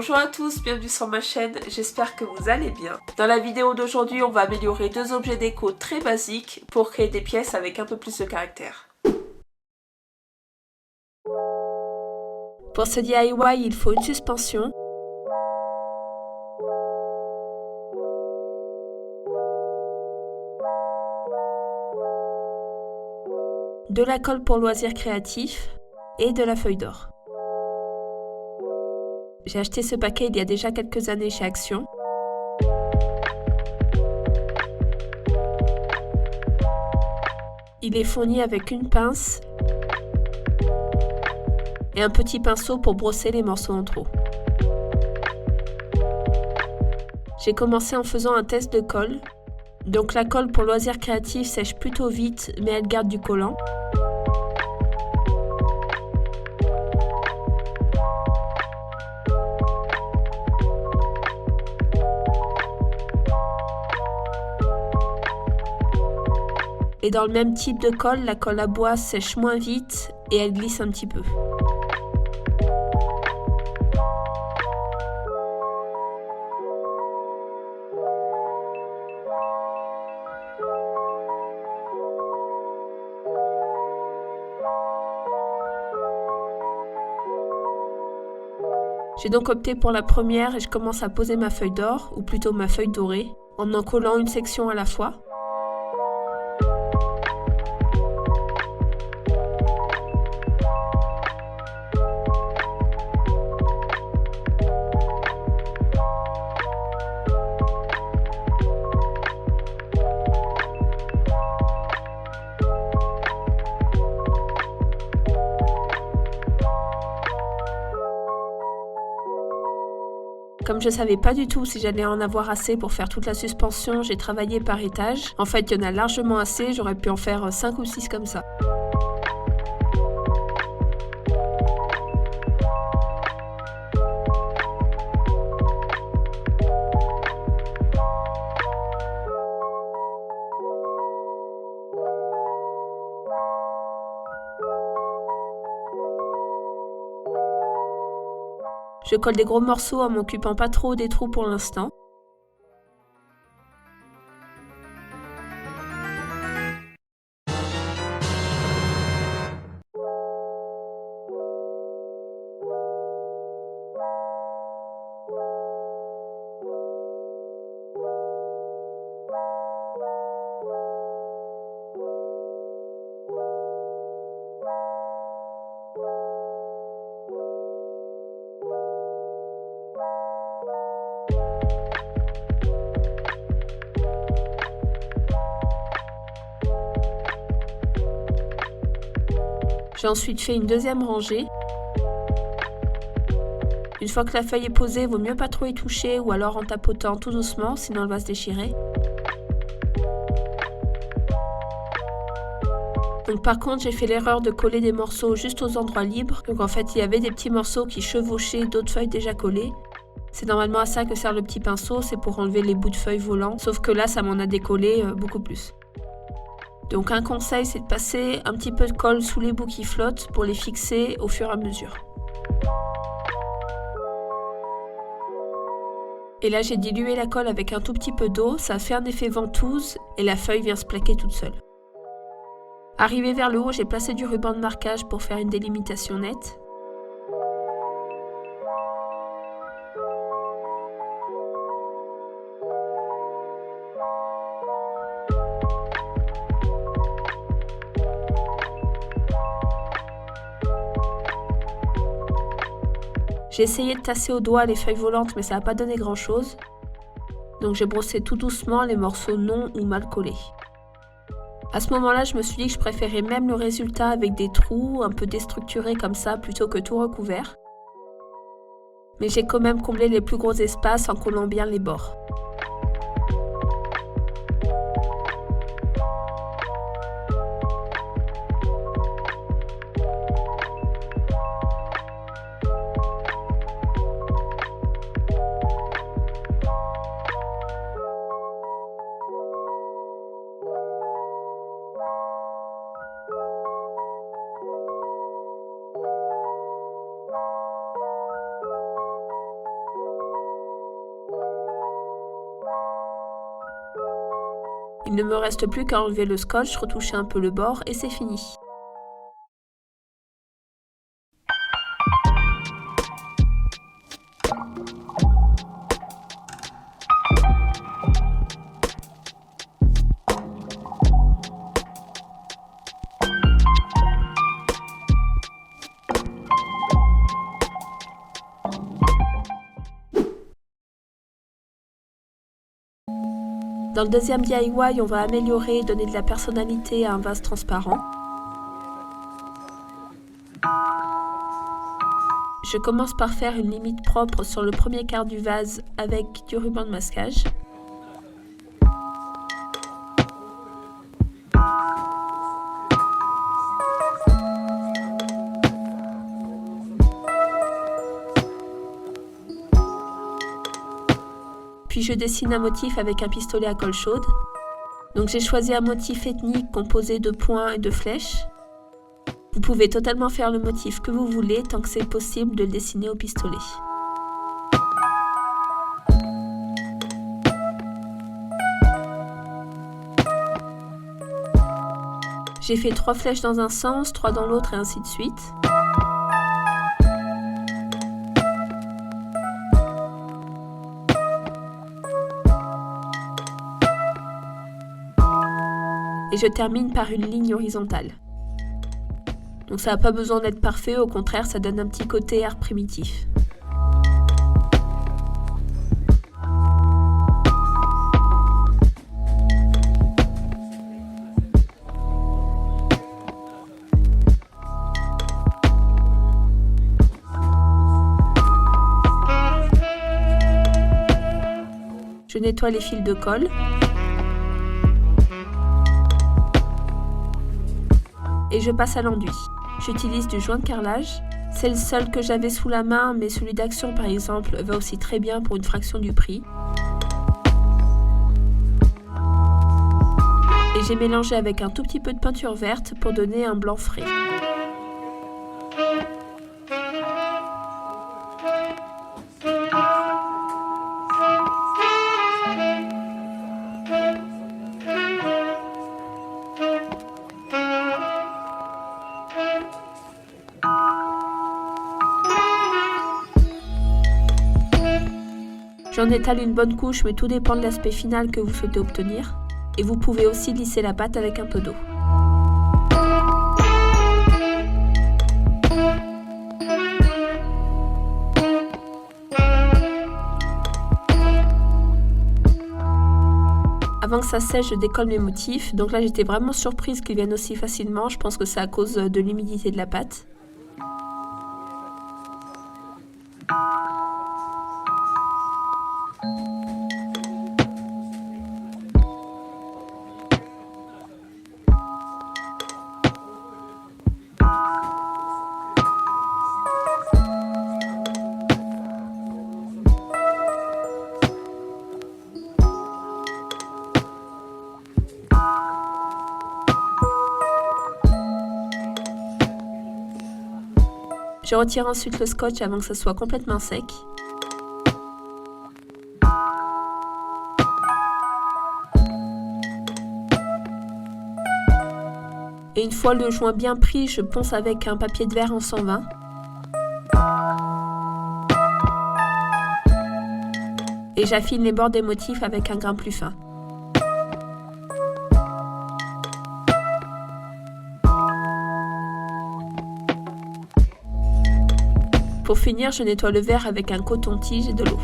Bonjour à tous, bienvenue sur ma chaîne, j'espère que vous allez bien. Dans la vidéo d'aujourd'hui, on va améliorer deux objets déco très basiques pour créer des pièces avec un peu plus de caractère. Pour ce DIY, il faut une suspension, de la colle pour loisirs créatifs et de la feuille d'or. J'ai acheté ce paquet il y a déjà quelques années chez Action. Il est fourni avec une pince et un petit pinceau pour brosser les morceaux en trop. J'ai commencé en faisant un test de colle. Donc la colle pour loisirs créatifs sèche plutôt vite, mais elle garde du collant. Et dans le même type de colle, la colle à bois sèche moins vite et elle glisse un petit peu. J'ai donc opté pour la première et je commence à poser ma feuille d'or, ou plutôt ma feuille dorée, en collant une section à la fois. Comme je savais pas du tout si j'allais en avoir assez pour faire toute la suspension, j'ai travaillé par étage. En fait, il y en a largement assez, j'aurais pu en faire 5 ou 6 comme ça. Je colle des gros morceaux en m'occupant pas trop des trous pour l'instant. J'ai ensuite fait une deuxième rangée. Une fois que la feuille est posée, il vaut mieux pas trop y toucher ou alors en tapotant tout doucement, sinon elle va se déchirer. Donc par contre, j'ai fait l'erreur de coller des morceaux juste aux endroits libres. Donc en fait, il y avait des petits morceaux qui chevauchaient d'autres feuilles déjà collées. C'est normalement à ça que sert le petit pinceau, c'est pour enlever les bouts de feuilles volants. Sauf que là, ça m'en a décollé beaucoup plus. Donc un conseil, c'est de passer un petit peu de colle sous les bouts qui flottent pour les fixer au fur et à mesure. Et là, j'ai dilué la colle avec un tout petit peu d'eau, ça fait un effet ventouse et la feuille vient se plaquer toute seule. Arrivé vers le haut, j'ai placé du ruban de marquage pour faire une délimitation nette. J'ai essayé de tasser au doigt les feuilles volantes, mais ça n'a pas donné grand chose. Donc j'ai brossé tout doucement les morceaux non ou mal collés. À ce moment-là, je me suis dit que je préférais même le résultat avec des trous un peu déstructurés comme ça plutôt que tout recouvert. Mais j'ai quand même comblé les plus gros espaces en collant bien les bords. Il ne me reste plus qu'à enlever le scotch, retoucher un peu le bord et c'est fini. Dans le deuxième DIY, on va améliorer et donner de la personnalité à un vase transparent. Je commence par faire une limite propre sur le premier quart du vase avec du ruban de masquage. Puis je dessine un motif avec un pistolet à colle chaude. Donc j'ai choisi un motif ethnique composé de points et de flèches. Vous pouvez totalement faire le motif que vous voulez tant que c'est possible de le dessiner au pistolet. J'ai fait 3 flèches dans un sens, 3 dans l'autre et ainsi de suite. Et je termine par une ligne horizontale. Donc ça n'a pas besoin d'être parfait, au contraire ça donne un petit côté art primitif. Je nettoie les fils de colle. Et je passe à l'enduit. J'utilise du joint de carrelage. C'est le seul que j'avais sous la main, mais celui d'Action par exemple va aussi très bien pour une fraction du prix. Et j'ai mélangé avec un tout petit peu de peinture verte pour donner un blanc frais. J'en étale une bonne couche, mais tout dépend de l'aspect final que vous souhaitez obtenir. Et vous pouvez aussi lisser la pâte avec un peu d'eau. Avant que ça sèche, je décolle mes motifs. Donc là, j'étais vraiment surprise qu'ils viennent aussi facilement. Je pense que c'est à cause de l'humidité de la pâte. Je retire ensuite le scotch avant que ça soit complètement sec. Et une fois le joint bien pris, je ponce avec un papier de verre en 120. Et j'affine les bords des motifs avec un grain plus fin. Pour finir, je nettoie le verre avec un coton-tige et de l'eau.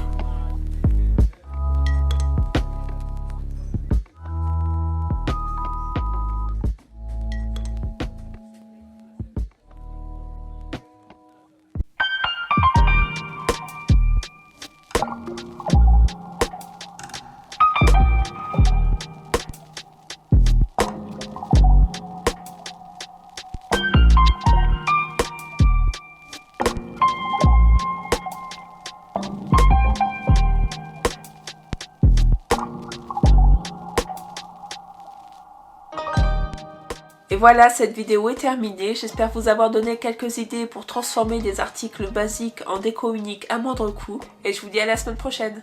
Et voilà, cette vidéo est terminée. J'espère vous avoir donné quelques idées pour transformer des articles basiques en déco unique à moindre coût. Et je vous dis à la semaine prochaine.